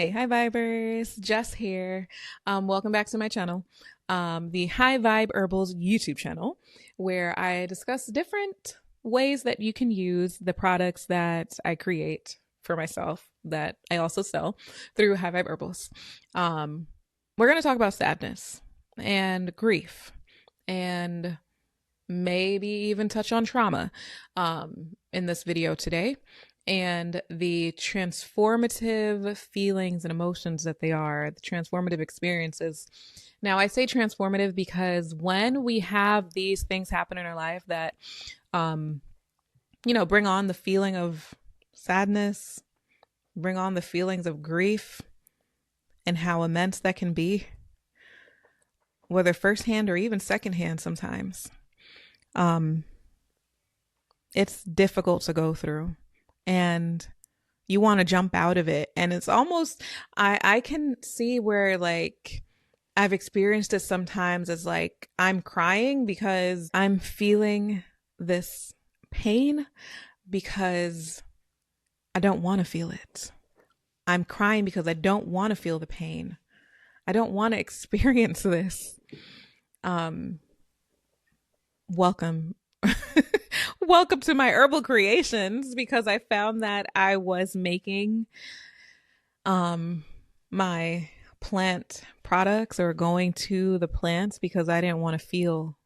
Hi Vibers, Jess here. Welcome back to my channel, the High Vibe Herbals YouTube channel, where I discuss different ways that you can use the products that I create for myself that I also sell through High Vibe Herbals. We're going to talk about sadness and grief and maybe even touch on trauma in this video today, and the transformative feelings and emotions that they are, the transformative experiences. Now, I say transformative because when we have these things happen in our life that, bring on the feeling of sadness, bring on the feelings of grief, and how immense that can be, whether firsthand or even secondhand sometimes, it's difficult to go through. And you want to jump out of it. And it's almost, I can see where, like, I've experienced it sometimes as like I'm crying because I'm feeling this pain because I don't want to feel it. I'm crying because I don't want to feel the pain. I don't want to experience this. Welcome. Welcome to my herbal creations, because I found that I was making my plant products, or going to the plants, because I didn't want to feel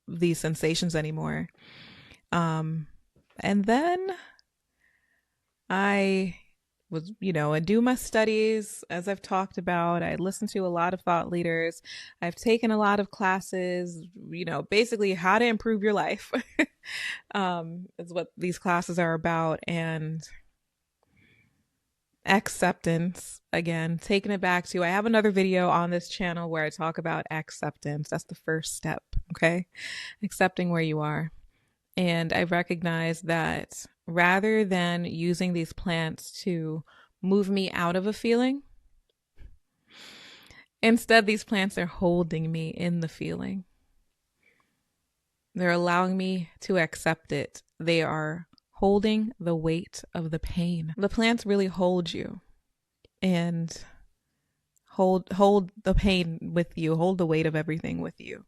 these sensations anymore. And then I was, I do my studies, as I've talked about. I listen to a lot of thought leaders. I've taken a lot of classes, basically how to improve your life is what these classes are about. And acceptance, again, taking it back to, I have another video on this channel where I talk about acceptance. That's the first step, okay? Accepting where you are. And I recognize that rather than using these plants to move me out of a feeling, instead, these plants are holding me in the feeling. They're allowing me to accept it. They are holding the weight of the pain. The plants really hold you and hold the pain with you, hold the weight of everything with you.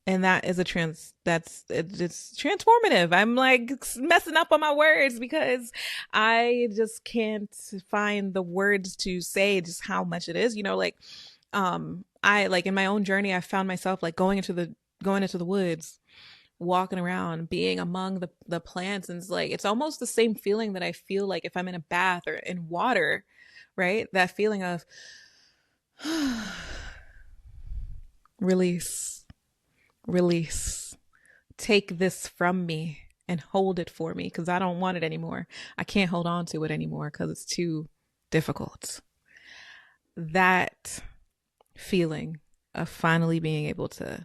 And that is it's transformative. I'm like messing up on my words because I just can't find the words to say just how much it is, I, like, in my own journey, I found myself like going into the woods, walking around, being among the plants. And it's almost the same feeling that I feel like if I'm in a bath or in water, right? That feeling of release. Take this from me and hold it for me, because I don't want it anymore. I can't hold on to it anymore because it's too difficult. That feeling of finally being able to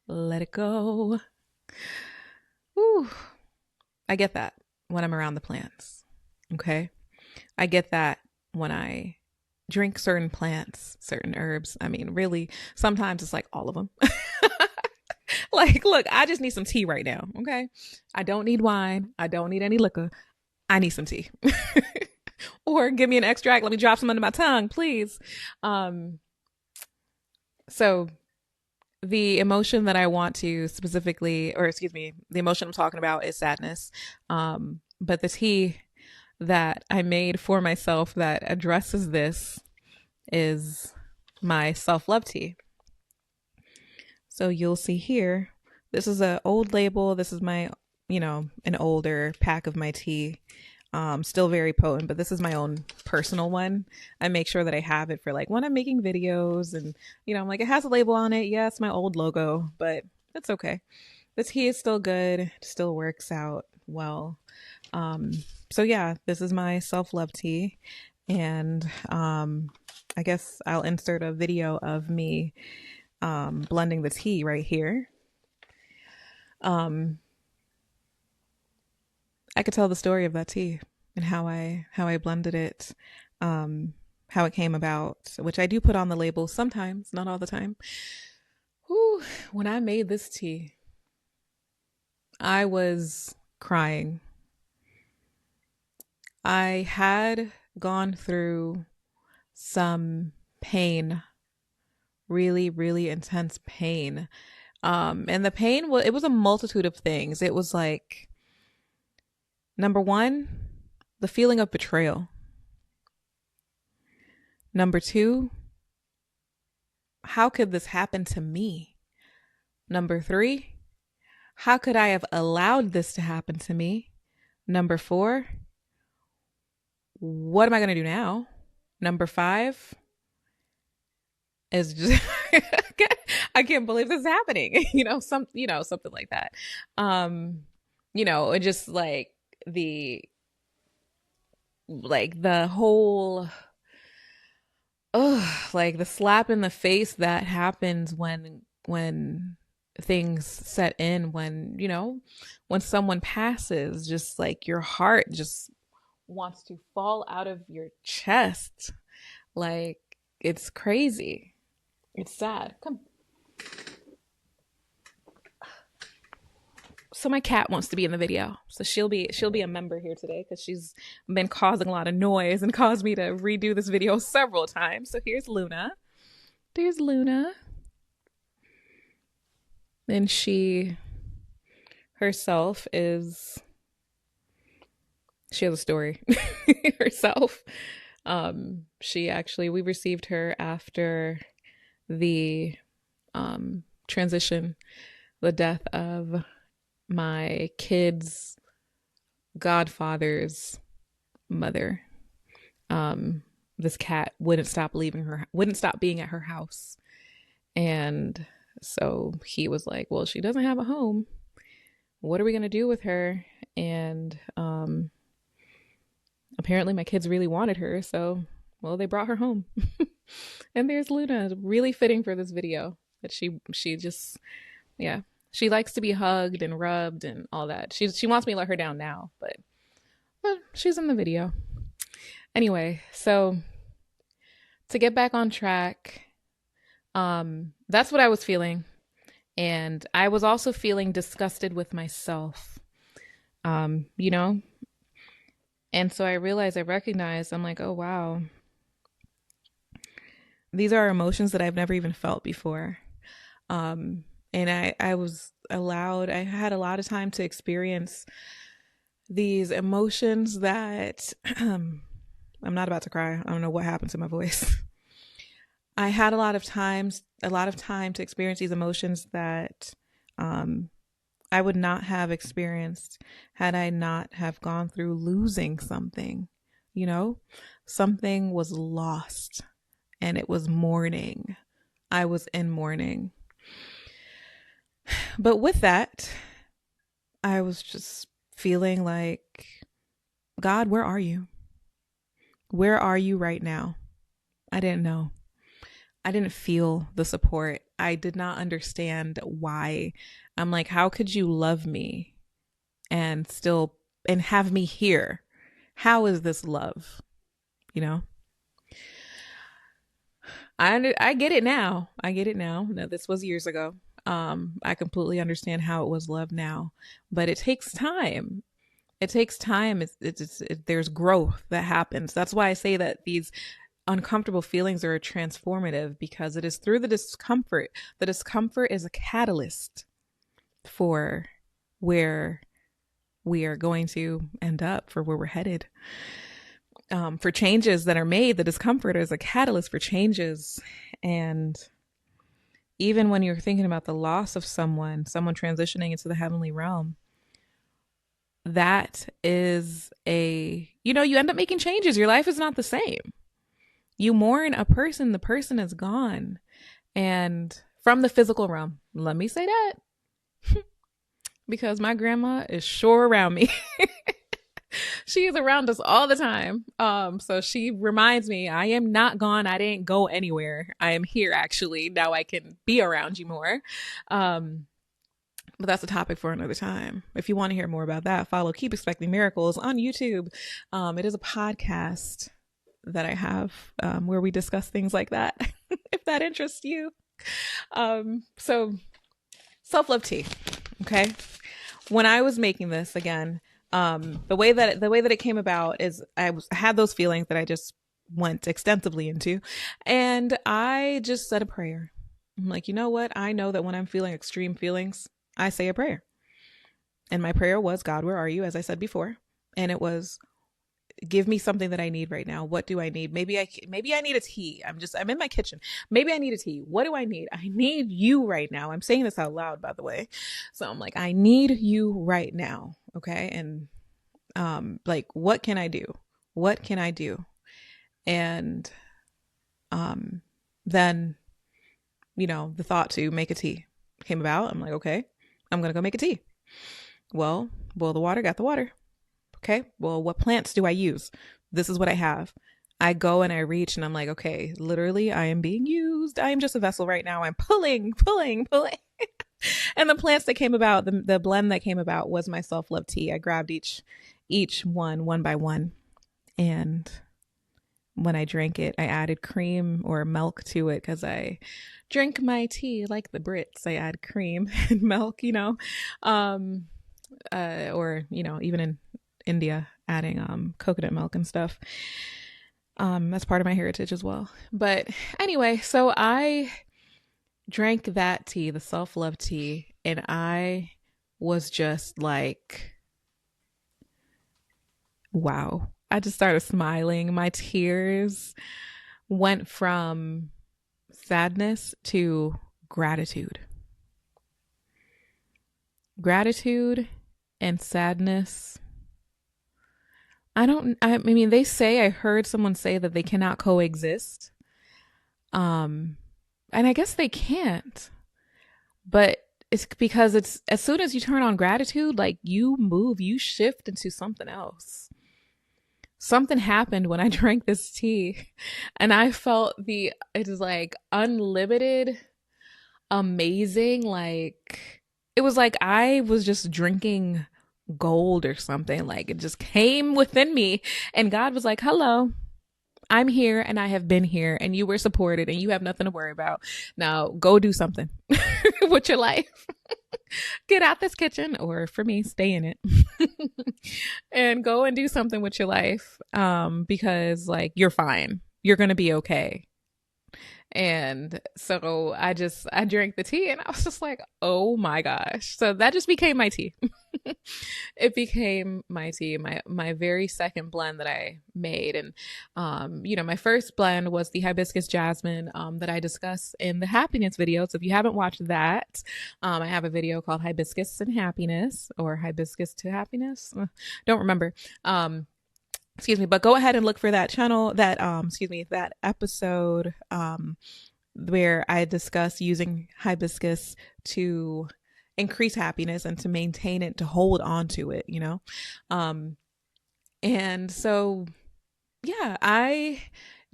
let it go. Ooh, I get that when I'm around the plants. Okay. I get that when I drink certain plants, certain herbs. I mean, really, sometimes it's like all of them. Like, look, I just need some tea right now. Okay. I don't need wine. I don't need any liquor. I need some tea. Or give me an extract. Let me drop some under my tongue, please. So the emotion that I want to specifically, or excuse me, the emotion I'm talking about is sadness. But the tea that I made for myself that addresses this is my self-love tea. So you'll see here, this is an old label. This is my, an older pack of my tea. Still very potent, but this is my own personal one. I make sure that I have it for like when I'm making videos, and, I'm like, it has a label on it. Yeah, it's my old logo, but that's okay. The tea is still good. It still works out well. So yeah, this is my self-love tea. And I guess I'll insert a video of me blending the tea right here. I could tell the story of that tea and how I blended it, how it came about, which I do put on the label sometimes, not all the time. Whew, when I made this tea, I was crying. I had gone through some pain, really, really intense pain. And the pain was, it was a multitude of things. It was like, number one, the feeling of betrayal. Number two, how could this happen to me? Number three, how could I have allowed this to happen to me? Number four, what am I going to do now? Number five is just, I can't believe this is happening. Something like that. It just the whole, like the slap in the face that happens when things set in, when someone passes, just like your heart just wants to fall out of your chest. Like, it's crazy. It's sad. Come. So my cat wants to be in the video. So she'll be a member here today because she's been causing a lot of noise and caused me to redo this video several times. So here's Luna. There's Luna. And she herself she has a story herself. We received her after the transition, the death of my kid's godfather's mother. This cat wouldn't stop being at her house. And so he was like, well, she doesn't have a home. What are we going to do with her? And apparently my kids really wanted her. So, well, they brought her home. And there's Luna, really fitting for this video. That she just, yeah. She likes to be hugged and rubbed and all that. She wants me to let her down now, but she's in the video. Anyway, so to get back on track, that's what I was feeling. And I was also feeling disgusted with myself, And so I recognized, I'm like, oh, wow. These are emotions that I've never even felt before. And I had a lot of time to experience these emotions that I'm not about to cry. I don't know what happened to my voice. I had a lot of time to experience these emotions that I would not have experienced had I not have gone through losing something. Something was lost and it was mourning. I was in mourning. But with that, I was just feeling like, God, where are you? Where are you right now? I didn't know. I didn't feel the support. I did not understand why. I'm like, how could you love me and have me here? How is this love? I get it now. No, this was years ago. I completely understand how it was love now, but it takes time. There's growth that happens. That's why I say that these uncomfortable feelings are transformative, because it is through the discomfort. The discomfort is a catalyst for where we are going to end up, for where we're headed. For changes that are made, the discomfort is a catalyst for changes. And even when you're thinking about the loss of someone transitioning into the heavenly realm, that is you end up making changes. Your life is not the same. You mourn a person, the person is gone. And from the physical realm, let me say that, because my grandma is sure around me. She is around us all the time. So she reminds me, I am not gone. I didn't go anywhere. I am here, actually. Now I can be around you more. But that's a topic for another time. If you want to hear more about that, follow Keep Expecting Miracles on YouTube. It is a podcast that I have where we discuss things like that, if that interests you. So self-love tea. Okay. When I was making this, again, The way that it came about is I had those feelings that I just went extensively into, and I just said a prayer. I'm like, you know what? I know that when I'm feeling extreme feelings, I say a prayer. And my prayer was, God, where are you? As I said before. And it was, give me something that I need right now. What do I need? Maybe I need a tea. I'm in my kitchen. Maybe I need a tea. What do I need? I need you right now. I'm saying this out loud, by the way. So I'm like, I need you right now. Okay. And like, what can I do? What can I do? And then, the thought to make a tea came about. I'm like, okay, I'm going to go make a tea. Well, boil the water, got the water. Okay, well, what plants do I use? This is what I have. I go and I reach and I'm like, okay, literally, I am being used. I am just a vessel right now. I'm pulling. And the plants that came about, the blend that came about was my self-love tea. I grabbed each one by one. And when I drank it, I added cream or milk to it because I drink my tea like the Brits. I add cream and milk, or, even in India, adding coconut milk and stuff. That's part of my heritage as well. But anyway, so I drank that tea, the self-love tea, and I was just like, wow. I just started smiling. My tears went from sadness to gratitude. Gratitude and sadness. I mean, I heard someone say that they cannot coexist. And I guess they can't, but it's because it's as soon as you turn on gratitude, like you shift into something else. Something happened when I drank this tea and I felt it is like unlimited, amazing. Like it was like I was just drinking gold or something. Like it just came within me and God was like, hello, I'm here and I have been here and you were supported and you have nothing to worry about. Now go do something with your life. Get out this kitchen, or for me, stay in it and go and do something with your life. Because like, you're fine. You're going to be okay. And so I drank the tea and I was just like, oh my gosh. So that just became my tea. It became my tea, my very second blend that I made. And, my first blend was the hibiscus jasmine, that I discussed in the happiness video. So if you haven't watched that, I have a video called Hibiscus and Happiness, or Hibiscus to Happiness. Don't remember. Excuse me, but go ahead and look for that channel, that episode, where I discuss using hibiscus to increase happiness and to maintain it, to hold on to it, and so, yeah, I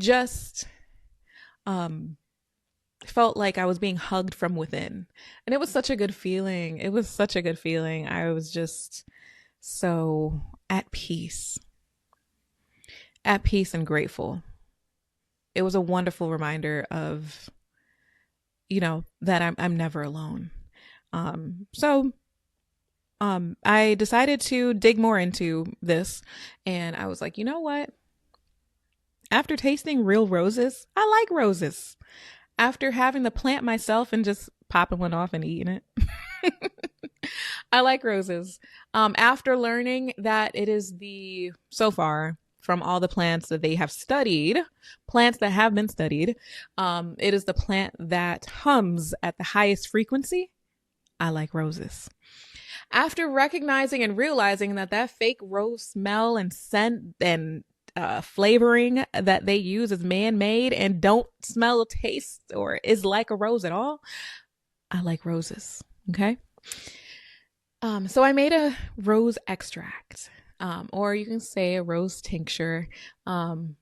just, felt like I was being hugged from within, and it was such a good feeling. I was just so at peace and grateful. It was a wonderful reminder of, that I'm never alone. So I decided to dig more into this, and I was like, you know what? After tasting real roses, I like roses. After having the plant myself and just popping one off and eating it, I like roses. After learning that it is so far, from all the plants that they have studied, plants that have been studied, it is the plant that hums at the highest frequency. I like roses. After recognizing and realizing that fake rose smell and scent and flavoring that they use is man-made and don't smell, taste, or is like a rose at all, I like roses. Okay. So I made a rose extract. Or you can say a rose tincture, and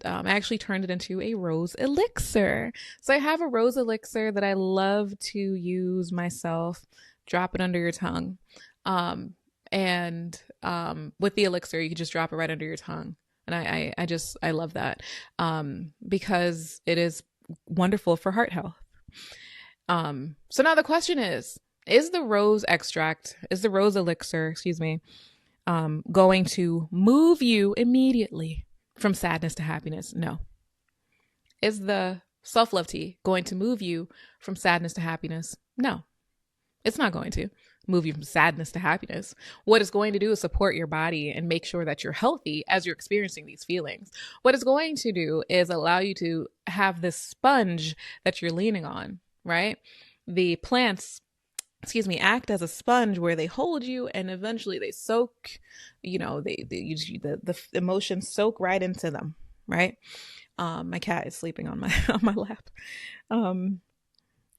I actually turned it into a rose elixir. So I have a rose elixir that I love to use myself. Drop it under your tongue, and with the elixir, you can just drop it right under your tongue, and I love that, because it is wonderful for heart health. So now the question is the rose elixir, excuse me, going to move you immediately from sadness to happiness? No. Is the self-love tea going to move you from sadness to happiness? No, it's not going to move you from sadness to happiness. What it's going to do is support your body and make sure that you're healthy as you're experiencing these feelings. What it's going to do is allow you to have this sponge that you're leaning on, right? The plants, act as a sponge where they hold you and eventually they soak, the emotions soak right into them, right? My cat is sleeping on my on my lap.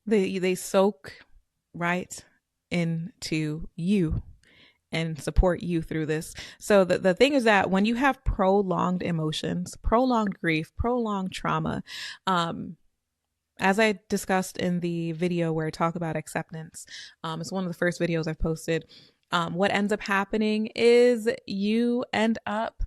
They soak right into you and support you through this. So the thing is that when you have prolonged emotions, prolonged grief, prolonged trauma, as I discussed in the video where I talk about acceptance, it's one of the first videos I've posted. What ends up happening is you end up,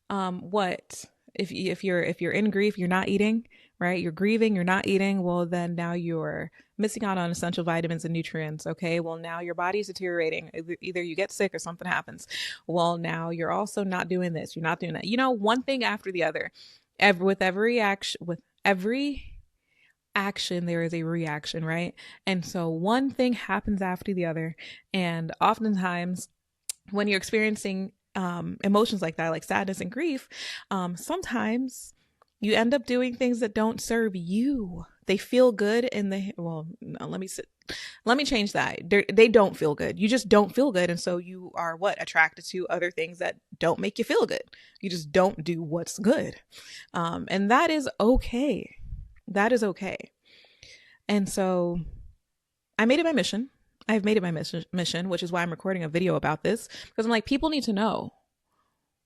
if you're in grief, you're not eating, right? You're grieving, you're not eating. Well, then now you're missing out on essential vitamins and nutrients. Okay. Well, now your body's deteriorating. Either you get sick or something happens. Well, now you're also not doing this. You're not doing that. One thing after the other. With every action, there is a reaction, right? And so one thing happens after the other. And oftentimes when you're experiencing emotions like that, like sadness and grief, sometimes you end up doing things that don't serve you. They feel good let me change that. They don't feel good. You just don't feel good. And so you are attracted to other things that don't make you feel good. You just don't do what's good. And that is okay. That is okay. And so I made it my mission. I've made it my mission, which is why I'm recording a video about this, because I'm like, people need to know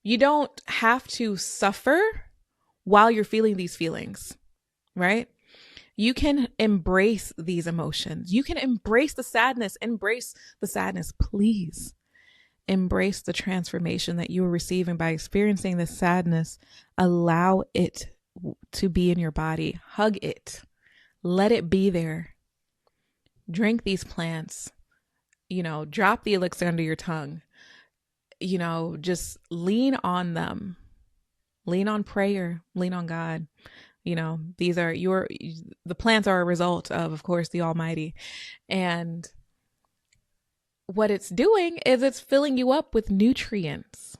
you don't have to suffer while you're feeling these feelings, right? You can embrace these emotions. You can embrace the sadness. Embrace the sadness, please. Embrace the transformation that you are receiving by experiencing this sadness. Allow it to be in your body. Hug it. Let it be there. Drink these plants. Drop the elixir under your tongue. Just lean on them. Lean on prayer. Lean on God. These are the plants are a result of course, the Almighty. And what it's doing is it's filling you up with nutrients.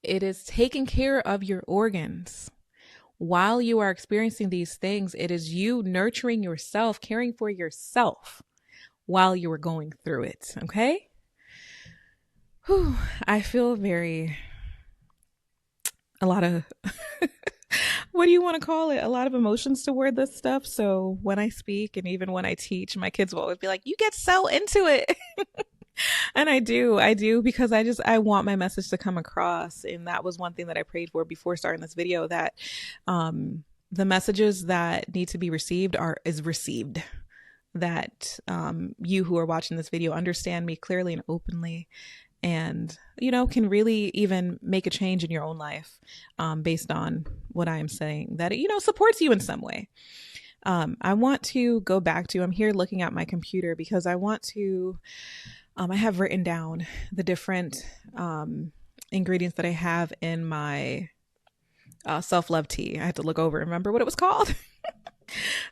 It is taking care of your organs. While you are experiencing these things, it is you nurturing yourself, caring for yourself while you are going through it. Okay? Whew, I feel a lot of, what do you want to call it? A lot of emotions toward this stuff. So when I speak and even when I teach, my kids will always be like, you get so into it. And I do because I want my message to come across. And that was one thing that I prayed for before starting this video, that the messages that need to be received is received. That you who are watching this video understand me clearly and openly, and can really even make a change in your own life based on what I am saying, that it supports you in some way. I want to go back to, I'm here looking at my computer because I want to, I have written down the different ingredients that I have in my self-love tea. I had to look over and remember what it was called.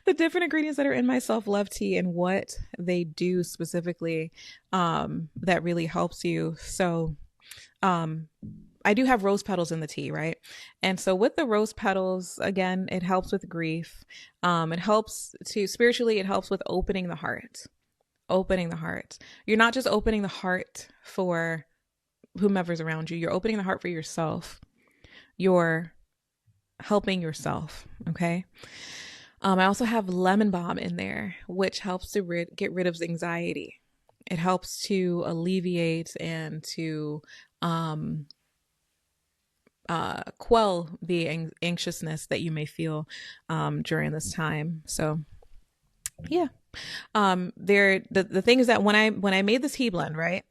The different ingredients that are in my self-love tea and what they do specifically that really helps you. So I do have rose petals in the tea, right? And so with the rose petals, again, it helps with grief. It helps spiritually, it helps with opening the heart. Opening the heart. You're not just opening the heart for whomever's around you. You're opening the heart for yourself. You're helping yourself. Okay. I also have lemon balm in there, which helps to get rid of anxiety. It helps to alleviate and to quell the anxiousness that you may feel during this time. So yeah. The thing is that when I made this tea blend, right,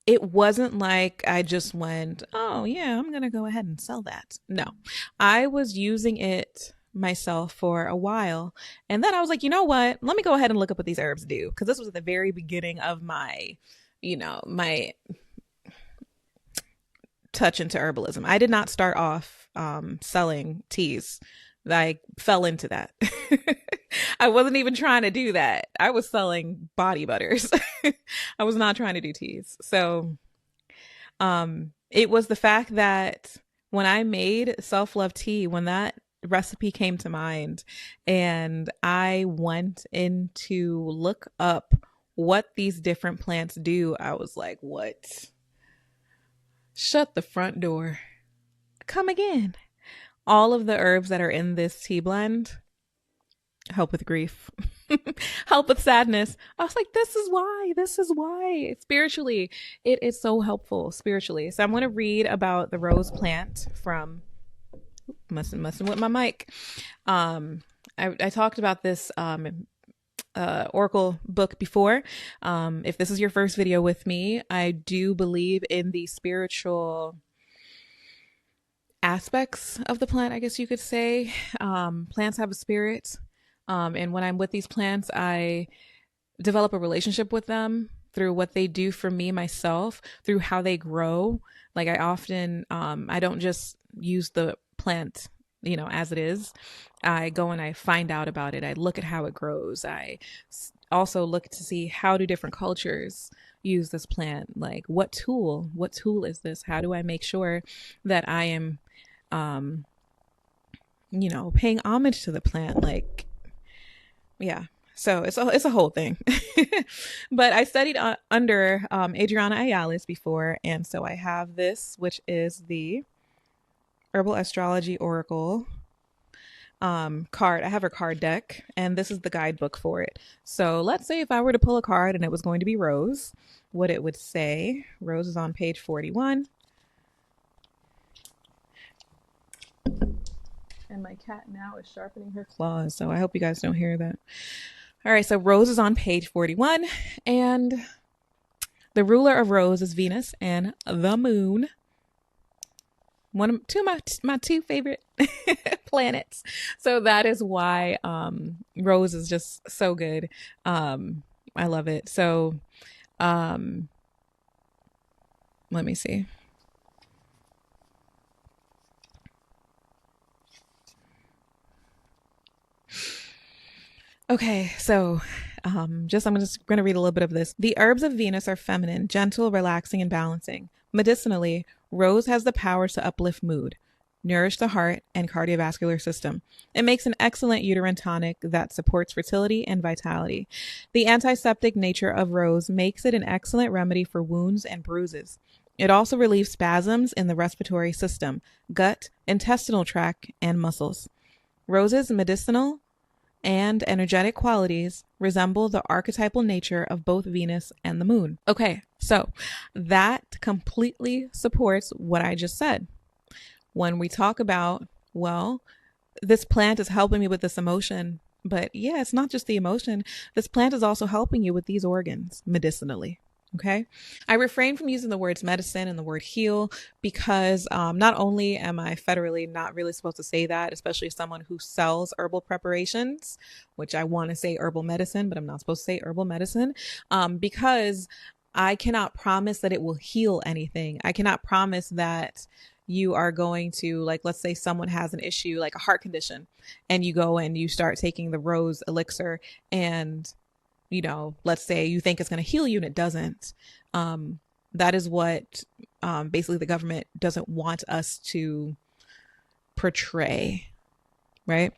it wasn't like I just went, oh yeah, I'm going to go ahead and sell that. No, I was using it myself for a while. And then I was like, you know what, let me go ahead and look up what these herbs do. Cause this was at the very beginning of my, my touch into herbalism. I did not start off selling teas. I fell into that. I wasn't even trying to do that. I was selling body butters. I was not trying to do teas. So it was the fact that when I made self-love tea, when that recipe came to mind and I went in to look up what these different plants do, I was like, what? Shut the front door. Come again. All of the herbs that are in this tea blend help with grief, help with sadness. I was like, this is why. Spiritually, it is so helpful spiritually. So I'm going to read about the rose plant from, messing with my mic. I talked about this oracle book before. If this is your first video with me, I do believe in the spiritual aspects of the plant, I guess you could say. Plants have a spirit. And when I'm with these plants, I develop a relationship with them through what they do for me, myself, through how they grow. Like I often, I don't just use the plant, as it is. I go and I find out about it. I look at how it grows. I also look to see how do different cultures use this plant. Like what tool is this? How do I make sure that I am, paying homage to the plant? Like, yeah. So it's a whole thing. But I studied under Adriana Ayales before, and so I have this, which is the Herbal Astrology Oracle card. I have her card deck, and this is the guidebook for it. So let's say if I were to pull a card and it was going to be Rose, what it would say. Rose is on page 41. And my cat now is sharpening her claws, so I hope you guys don't hear that. All right, so Rose is on page 41, and the ruler of Rose is Venus and the moon. Two of my two favorite planets. So that is why Rose is just so good. I love it. So let me see. Okay, so I'm just going to read a little bit of this. The herbs of Venus are feminine, gentle, relaxing, and balancing. Medicinally, Rose has the power to uplift mood, nourish the heart and cardiovascular system. It makes an excellent uterine tonic that supports fertility and vitality. The antiseptic nature of Rose makes it an excellent remedy for wounds and bruises. It also relieves spasms in the respiratory system, gut, intestinal tract, and muscles. Rose's medicinal and energetic qualities resemble the archetypal nature of both Venus and the moon. Okay, so that completely supports what I just said. When we talk about, well, this plant is helping me with this emotion, but yeah, it's not just the emotion. This plant is also helping you with these organs medicinally. Okay. I refrain from using the words medicine and the word heal because not only am I federally not really supposed to say that, especially someone who sells herbal preparations, which I want to say herbal medicine, but I'm not supposed to say herbal medicine because I cannot promise that it will heal anything. I cannot promise that you are going to, like, let's say someone has an issue like a heart condition and you go and you start taking the rose elixir and let's say you think it's going to heal you and it doesn't. That is what basically the government doesn't want us to portray, right?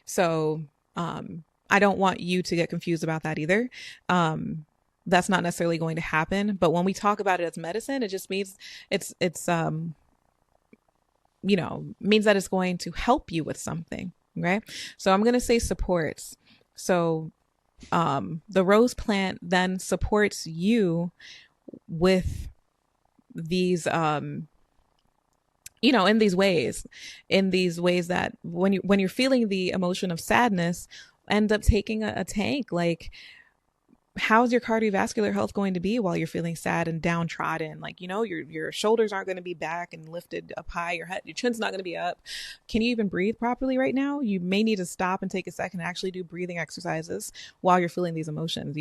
So I don't want you to get confused about that either. That's not necessarily going to happen. But when we talk about it as medicine, it just means it's means that it's going to help you with something, right? So I'm going to say supports. So the rose plant then supports you with these, in these ways that when you're feeling the emotion of sadness, end up taking a tank. Like, how's your cardiovascular health going to be while you're feeling sad and downtrodden? Like, your shoulders aren't going to be back and lifted up high. Your chin's not going to be up. Can you even breathe properly right now? You may need to stop and take a second and actually do breathing exercises while you're feeling these emotions,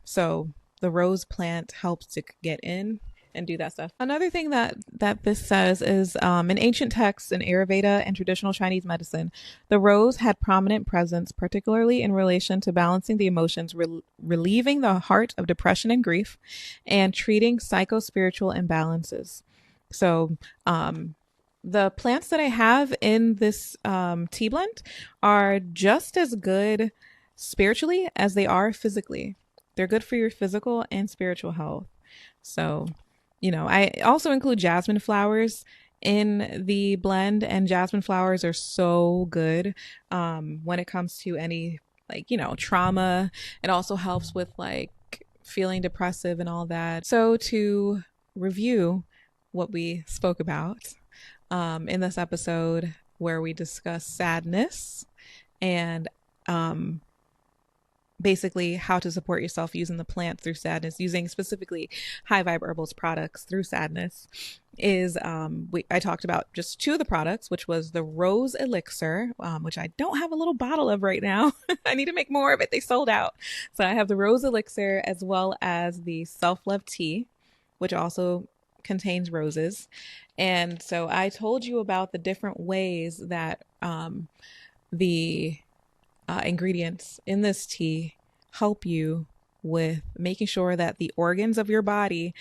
So the rose plant helps to get in and do that stuff. Another thing that this says is in ancient texts in Ayurveda and traditional Chinese medicine, the rose had prominent presence, particularly in relation to balancing the emotions, relieving the heart of depression and grief, and treating psycho-spiritual imbalances. So, the plants that I have in this tea blend are just as good spiritually as they are physically. They're good for your physical and spiritual health. So, I also include jasmine flowers in the blend, and jasmine flowers are so good when it comes to any, like, trauma. It also helps with like feeling depressive and all that. So, to review what we spoke about in this episode, where we discuss sadness and basically how to support yourself using the plants through sadness, using specifically High Vibe Herbals products through sadness, is I talked about just two of the products, which was the Rose Elixir, which I don't have a little bottle of right now. I need to make more of it. They sold out. So I have the Rose Elixir, as well as the Self-Love Tea, which also contains roses. And so I told you about the different ways that the ingredients in this tea help you with making sure that the organs of your body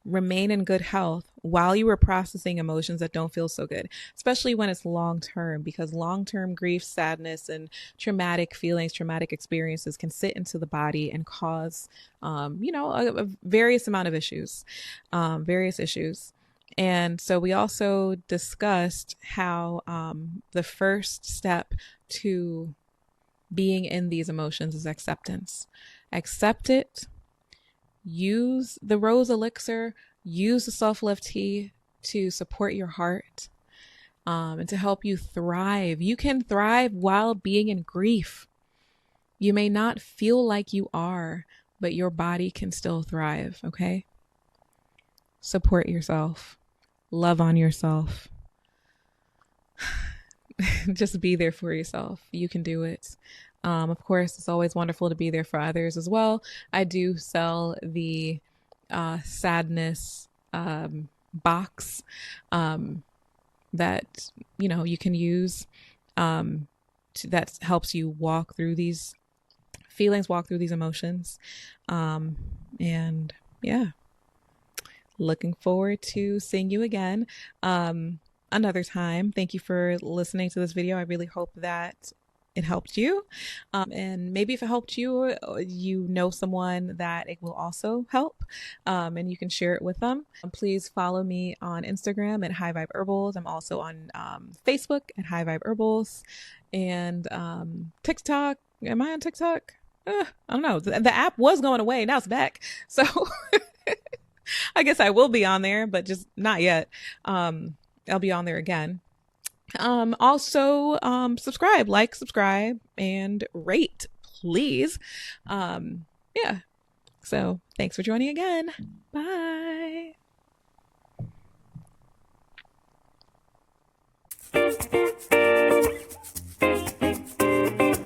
remain in good health while you are processing emotions that don't feel so good, especially when it's long term, because long term grief, sadness, and traumatic feelings, traumatic experiences can sit into the body and cause, a various amount of issues, various issues. And so we also discussed how the first step to being in these emotions is acceptance. Accept it. Use the Rose Elixir. Use the Self-Love Tea to support your heart and to help you thrive. You can thrive while being in grief. You may not feel like you are, but your body can still thrive, okay? Support yourself. Love on yourself. Just be there for yourself. You can do it. Of course, it's always wonderful to be there for others as well. I do sell the sadness box that you can use that helps you walk through these feelings, walk through these emotions, and yeah, looking forward to seeing you again another time. Thank you for listening to this video. I really hope that it helped you. And maybe if it helped you, you know someone that it will also help, and you can share it with them. Please follow me on Instagram at High Vibe Herbals. I'm also on Facebook at High Vibe Herbals, and TikTok. Am I on TikTok? I don't know. The app was going away. Now it's back. So I guess I will be on there, but just not yet. I'll be on there again. Also, subscribe, subscribe, and rate, please. Yeah. So thanks for joining again. Bye.